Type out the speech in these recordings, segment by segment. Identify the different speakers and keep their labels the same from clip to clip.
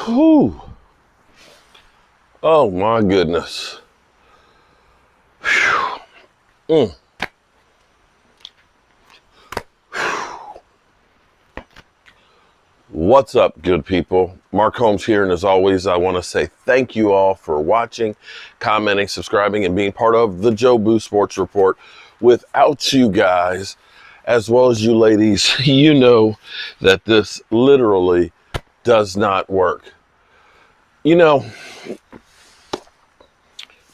Speaker 1: Whew. Oh my goodness. Mm. What's up, good people? Mark Holmes here, and as always, I want to say thank you all for watching, commenting, subscribing, and being part of the Joe Boo Sports Report. Without you guys, as well as you ladies, you know that this literally does not work. You know,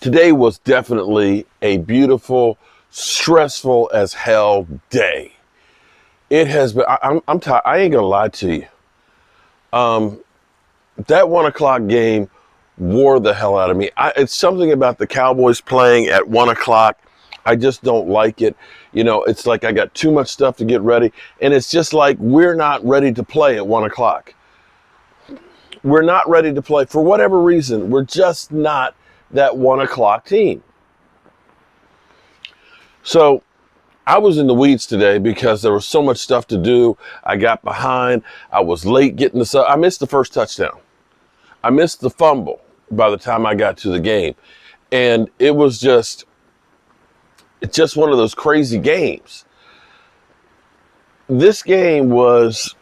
Speaker 1: today was definitely a beautiful, stressful as hell day. It has been, I'm tired. I ain't gonna lie to you. That 1 o'clock game wore the hell out of me. It's something about the Cowboys playing at 1 o'clock. I just don't like it. You know, it's like I got too much stuff to get ready. And it's just like we're not ready to play at 1 o'clock. We're not ready to play for whatever reason. We're just not that 1 o'clock team. So I was in the weeds today because there was so much stuff to do. I got behind. I was late getting this up. I missed the first touchdown. I missed the fumble by the time I got to the game. And it was just one of those crazy games. This game was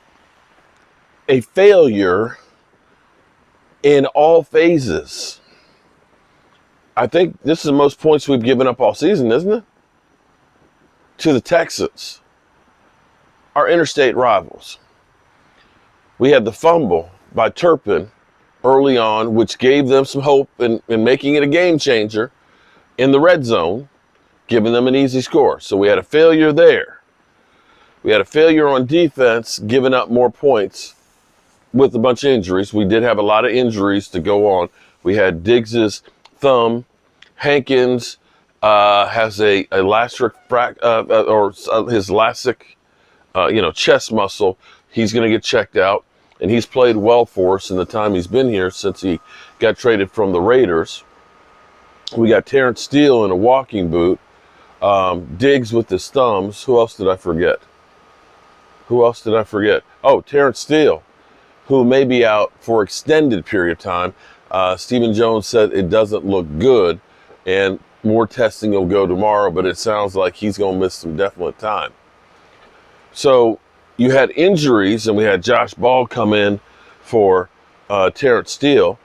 Speaker 1: a failure in all phases. I think this is the most points we've given up all season, isn't it? To the Texans, our interstate rivals. We had the fumble by Turpin early on, which gave them some hope in making it a game changer in the red zone, giving them an easy score. So we had a failure there. We had a failure on defense, giving up more points with a bunch of injuries. We did have a lot of injuries to go on. We had Diggs's thumb. Hankins has a elastic his elastic, chest muscle. He's going to get checked out, and he's played well for us in the time he's been here since he got traded from the Raiders. We got Terrence Steele in a walking boot. Diggs with his thumbs. Who else did I forget? Oh, Terrence Steele, who may be out for extended period of time. Stephen Jones said it doesn't look good, and more testing will go tomorrow, but it sounds like he's going to miss some definite time. So you had injuries, and we had Josh Ball come in for Terrence Steele,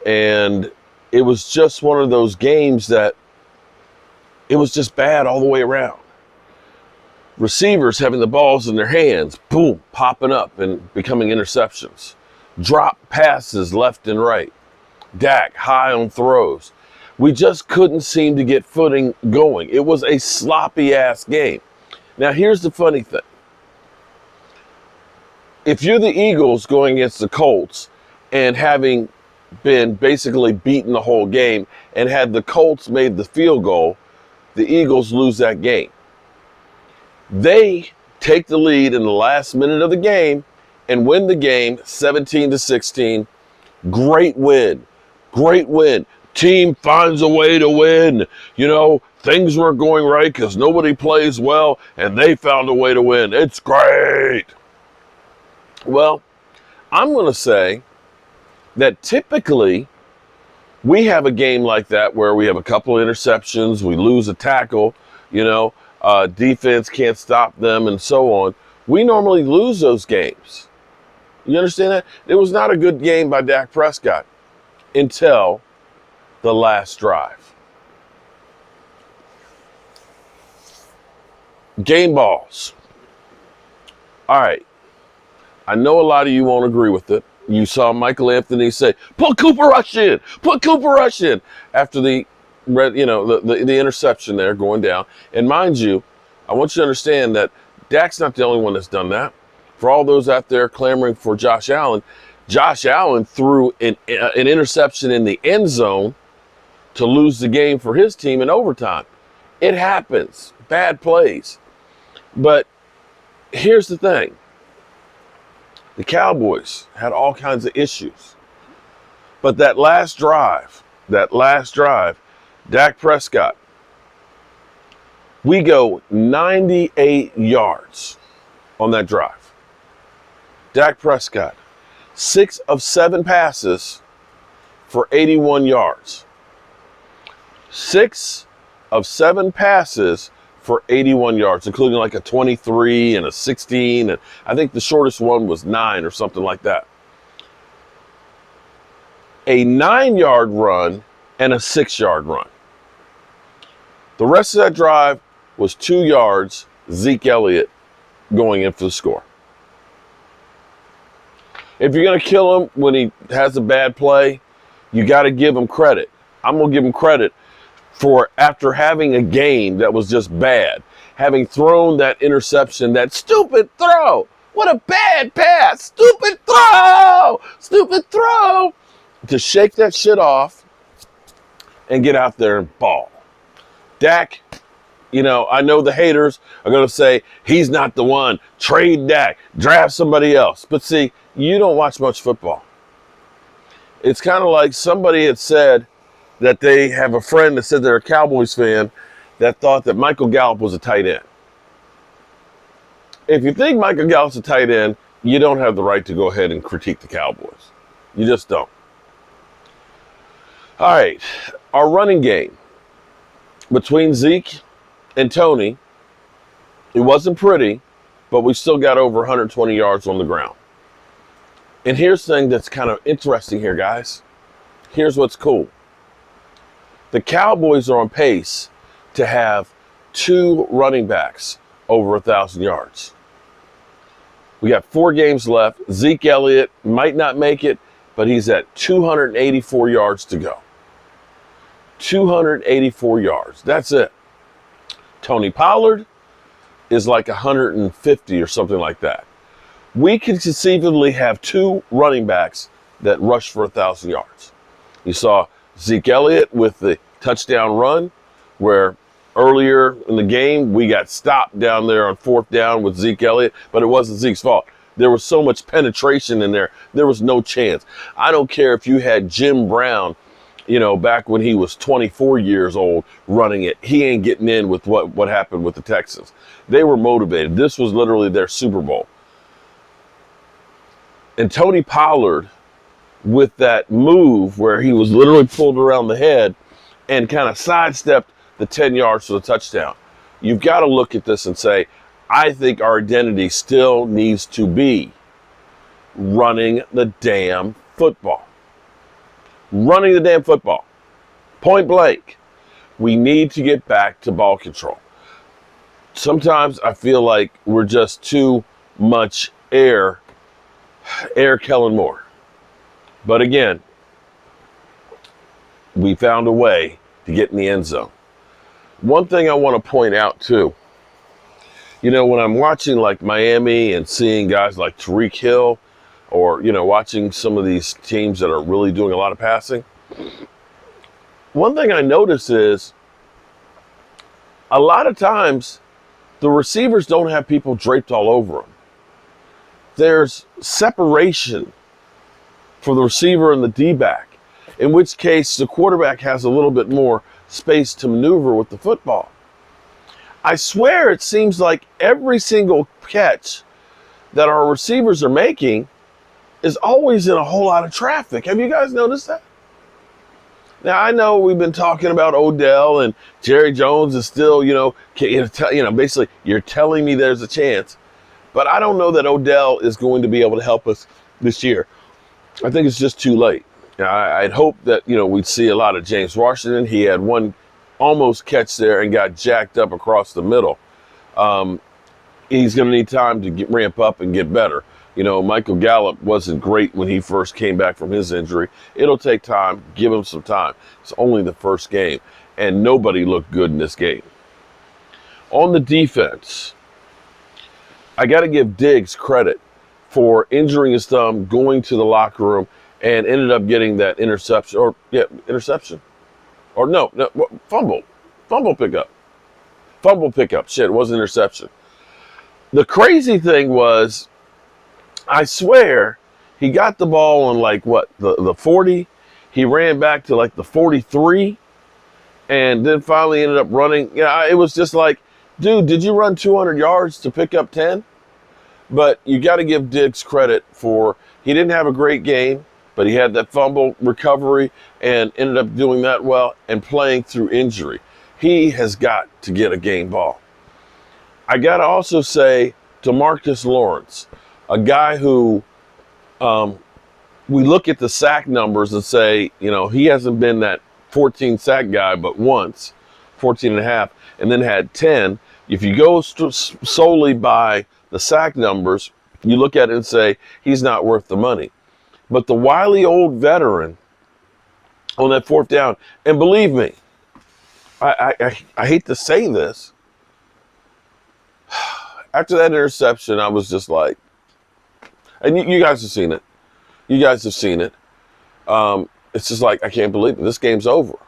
Speaker 1: and it was just one of those games that it was just bad all the way around. Receivers having the balls in their hands, boom, popping up and becoming interceptions. Drop passes left and right. Dak high on throws. We just couldn't seem to get footing going. It was a sloppy-ass game. Now, here's the funny thing. If you're the Eagles going against the Colts and having been basically beaten the whole game, and had the Colts made the field goal, the Eagles lose that game. They take the lead in the last minute of the game and win the game 17-16. Great win. Great win. Team finds a way to win. You know, things weren't going right because nobody plays well, and they found a way to win. It's great. Well, I'm going to say that typically we have a game like that where we have a couple of interceptions, we lose a tackle, defense can't stop them, and so on. We normally lose those games. You understand that? It was not a good game by Dak Prescott until the last drive. Gameballs. All right. I know a lot of you won't agree with it. You saw Michael Anthony say, "Put Cooper Rush in. Put Cooper Rush in," after the interception there going down. And mind you, I want you to understand that Dak's not the only one that's done that. For all those out there clamoring for Josh Allen threw an interception in the end zone to lose the game for his team in overtime. It happens. Bad plays. But here's the thing. The Cowboys had all kinds of issues. But that last drive, Dak Prescott, we go 98 yards on that drive. Dak Prescott 6 of 7 passes for 81 yards. 6 of 7 passes for 81 yards, including like a 23 and a 16. And I think the shortest one was 9 or something like that. A 9-yard run and a 6-yard run. The rest of that drive was 2 yards, Zeke Elliott going in for the score. If you're going to kill him when he has a bad play, you got to give him credit. I'm going to give him credit for, after having a game that was just bad, having thrown that interception, that stupid throw. What a bad pass. Stupid throw. Stupid throw. To shake that shit off and get out there and ball. Dak, I know the haters are going to say, he's not the one. Trade Dak. Draft somebody else. But see, you don't watch much football. It's kind of like somebody had said that they have a friend that said they're a Cowboys fan that thought that Michael Gallup was a tight end. If you think Michael Gallup's a tight end, you don't have the right to go ahead and critique the Cowboys. You just don't. All right, our running game between Zeke and Tony, it wasn't pretty, but we still got over 120 yards on the ground. And here's the thing that's kind of interesting here, guys. Here's what's cool. The Cowboys are on pace to have 2 running backs over 1,000 yards. We got 4 games left. Zeke Elliott might not make it, but he's at 284 yards to go. 284 yards. That's it. Tony Pollard is like 150 or something like that. We could conceivably have 2 running backs that rush for 1,000 yards. You saw Zeke Elliott with the touchdown run, where earlier in the game we got stopped down there on 4th down with Zeke Elliott, but it wasn't Zeke's fault. There was so much penetration in there. There was no chance. I don't care if you had Jim Brown, back when he was 24 years old running it. He ain't getting in with what happened with the Texans. They were motivated. This was literally their Super Bowl. And Tony Pollard, with that move where he was literally pulled around the head and kind of sidestepped the 10 yards for the touchdown. You've got to look at this and say, I think our identity still needs to be running the damn football. Running the damn football. Point blank. We need to get back to ball control. Sometimes I feel like we're just too much Air Kellen Moore. But again, we found a way to get in the end zone. One thing I want to point out too, when I'm watching like Miami and seeing guys like Tyreek Hill, or, watching some of these teams that are really doing a lot of passing, one thing I notice is a lot of times the receivers don't have people draped all over them. There's separation for the receiver and the D-back, in which case the quarterback has a little bit more space to maneuver with the football. I swear it seems like every single catch that our receivers are making is always in a whole lot of traffic. Have you guys noticed that? Now, I know we've been talking about Odell and Jerry Jones is still, basically you're telling me there's a chance. But I don't know that Odell is going to be able to help us this year. I think it's just too late. I'd hope that, we'd see a lot of James Washington. He had one almost catch there and got jacked up across the middle. He's going to need time to ramp up and get better. Michael Gallup wasn't great when he first came back from his injury. It'll take time. Give him some time. It's only the first game, and nobody looked good in this game. On the defense, I got to give Diggs credit for injuring his thumb, going to the locker room, and ended up getting that interception. Fumble pickup. Shit, it was an interception. The crazy thing was, I swear, he got the ball on the 40. He ran back to the 43, and then finally ended up running. It was just like, dude, did you run 200 yards to pick up 10? But you got to give Diggs credit for He didn't have a great game, but he had that fumble recovery and ended up doing that well and playing through injury. He has got to get a game ball. I got to also say DeMarcus Lawrence, a guy who we look at the sack numbers and say, he hasn't been that 14 sack guy but once, 14 and a half, and then had 10. If you go solely by the sack numbers, you look at it and say, he's not worth the money. But the wily old veteran on that fourth down, and believe me, I hate to say this, after that interception, I was just like, and you guys have seen it. You guys have seen it. It's just like, I can't believe it. This game's over.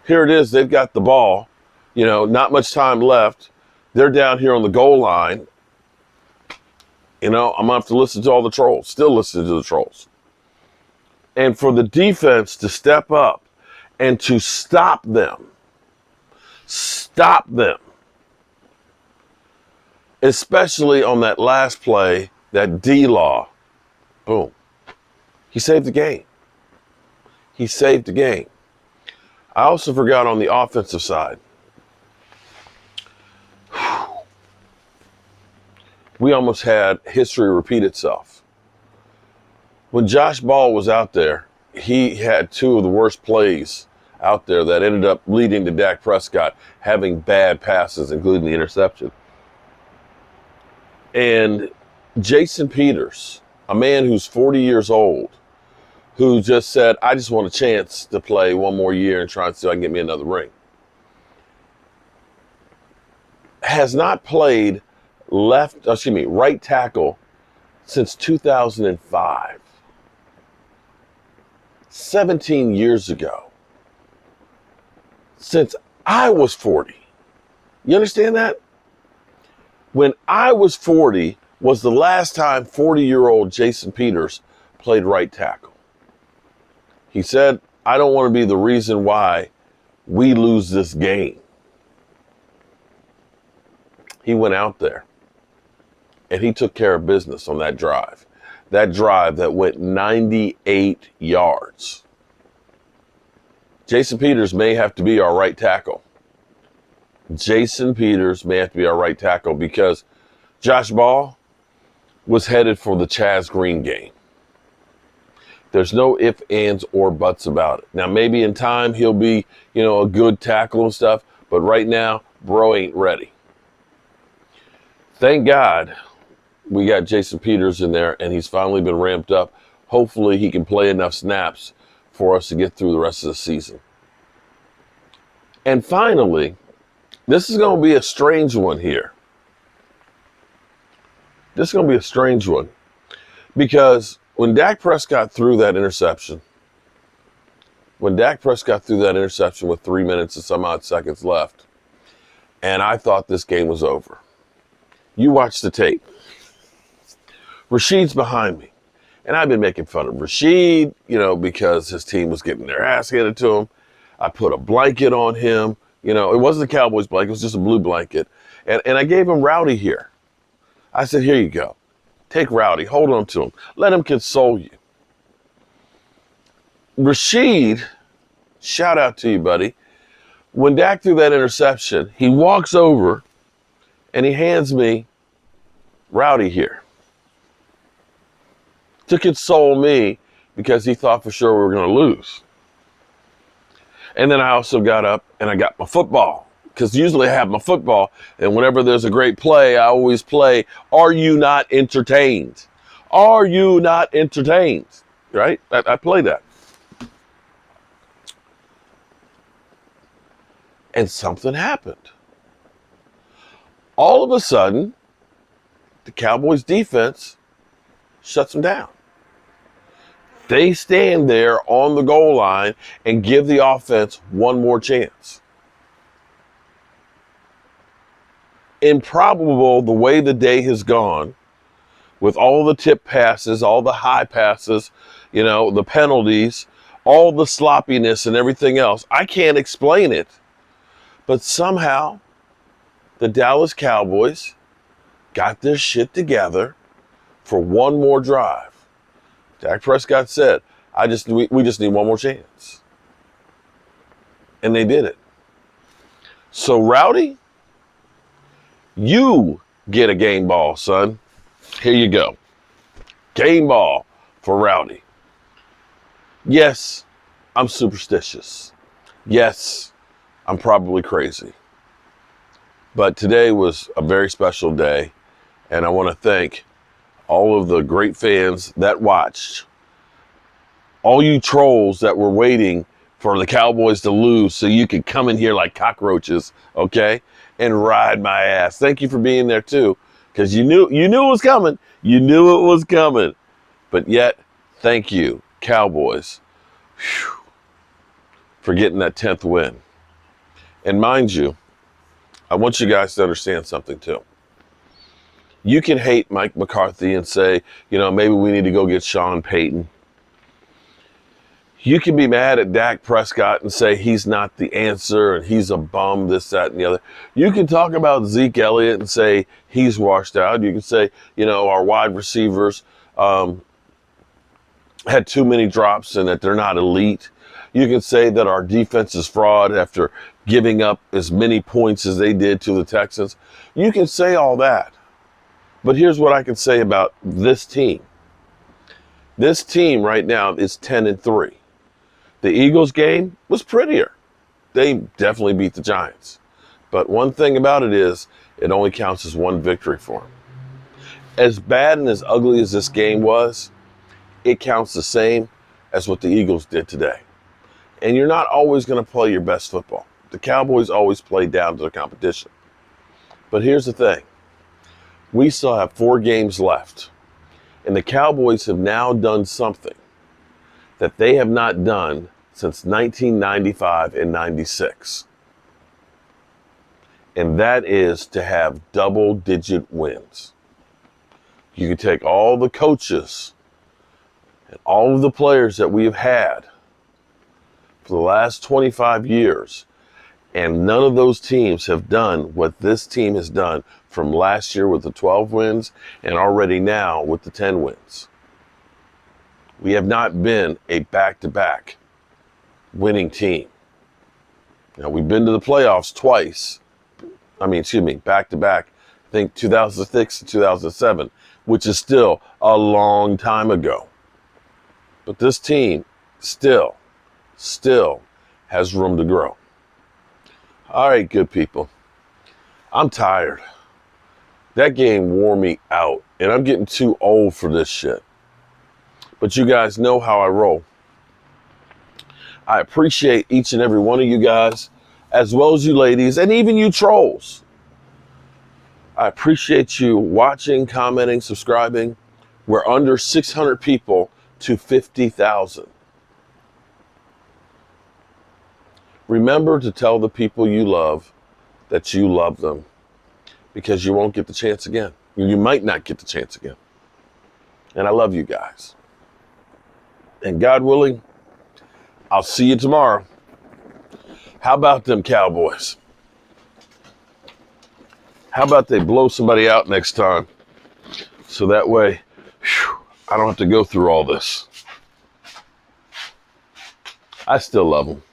Speaker 1: Here it is. They've got the ball. Not much time left. They're down here on the goal line. I'm going to have to listen to all the trolls. Still listen to the trolls. And for the defense to step up and to stop them. Stop them. Especially on that last play, that D-Law. Boom. He saved the game. He saved the game. I also forgot on the offensive side. We almost had history repeat itself. When Josh Ball was out there, he had two of the worst plays out there that ended up leading to Dak Prescott having bad passes, including the interception. And Jason Peters, a man who's 40 years old, who just said, I just want a chance to play one more year and try and see if I can get me another ring, has not played right tackle since 2005. 17 years ago. Since I was 40. You understand that? When I was 40 was the last time 40-year-old Jason Peters played right tackle. He said, I don't want to be the reason why we lose this game. He went out there and he took care of business on that drive. That drive that went 98 yards. Jason Peters may have to be our right tackle. Jason Peters may have to be our right tackle because Josh Ball was headed for the Chaz Green game. There's no ifs, ands, or buts about it. Now, maybe in time he'll be, a good tackle and stuff, but right now, bro ain't ready. Thank God we got Jason Peters in there, and he's finally been ramped up. Hopefully he can play enough snaps for us to get through the rest of the season. And finally, this is going to be a strange one here. This is going to be a strange one because when Dak Prescott threw that interception, with 3 minutes and some odd seconds left, and I thought this game was over. You watch the tape. Rashid's behind me. And I've been making fun of Rashid, because his team was getting their ass handed to him. I put a blanket on him. It wasn't a Cowboys blanket. It was just a blue blanket. And I gave him Rowdy here. I said, here you go. Take Rowdy. Hold on to him. Let him console you. Rashid, shout out to you, buddy. When Dak threw that interception, he walks over and he hands me Rowdy here to console me because he thought for sure we were going to lose. And then I also got up and I got my football because usually I have my football, and whenever there's a great play, I always play, are you not entertained? Are you not entertained? Right? I play that. And something happened. All of a sudden, the Cowboys defense shuts them down. They stand there on the goal line and give the offense one more chance. Improbable the way the day has gone, with all the tip passes, all the high passes, the penalties, all the sloppiness and everything else. I can't explain it, but somehow the Dallas Cowboys got their shit together for one more drive. Dak Prescott said, we just need one more chance. And they did it. So, Rowdy, you get a game ball, son. Here you go. Game ball for Rowdy. Yes, I'm superstitious. Yes, I'm probably crazy. But today was a very special day, and I want to thank all of the great fans that watched, all you trolls that were waiting for the Cowboys to lose so you could come in here like cockroaches, okay, and ride my ass. Thank you for being there too, because you knew it was coming. You knew it was coming. But yet, thank you, Cowboys, for getting that 10th win. And mind you, I want you guys to understand something too. You can hate Mike McCarthy and say, maybe we need to go get Sean Payton. You can be mad at Dak Prescott and say he's not the answer and he's a bum, this, that, and the other. You can talk about Zeke Elliott and say he's washed out. You can say, our wide receivers had too many drops and that they're not elite. You can say that our defense is fraud after giving up as many points as they did to the Texans. You can say all that. But here's what I can say about this team. This team right now is 10-3. The Eagles game was prettier. They definitely beat the Giants. But one thing about it is it only counts as one victory for them. As bad and as ugly as this game was, it counts the same as what the Eagles did today. And you're not always going to play your best football. The Cowboys always play down to the competition. But here's the thing. We still have 4 games left. And the Cowboys have now done something that they have not done since 1995 and 96. And that is to have double-digit wins. You can take all the coaches and all of the players that we have had for the last 25 years, and none of those teams have done what this team has done from last year with the 12 wins and already now with the 10 wins. We have not been a back-to-back winning team. Now, we've been to the playoffs twice. Back-to-back, I think 2006 and 2007, which is still a long time ago. But this team still has room to grow. All right, good people. I'm tired. That game wore me out, and I'm getting too old for this shit. But you guys know how I roll. I appreciate each and every one of you guys, as well as you ladies, and even you trolls. I appreciate you watching, commenting, subscribing. We're under 600 people to 50,000. Remember to tell the people you love that you love them, because you won't get the chance again. You might not get the chance again. And I love you guys. And God willing, I'll see you tomorrow. How about them Cowboys? How about they blow somebody out next time? So that way, I don't have to go through all this. I still love them.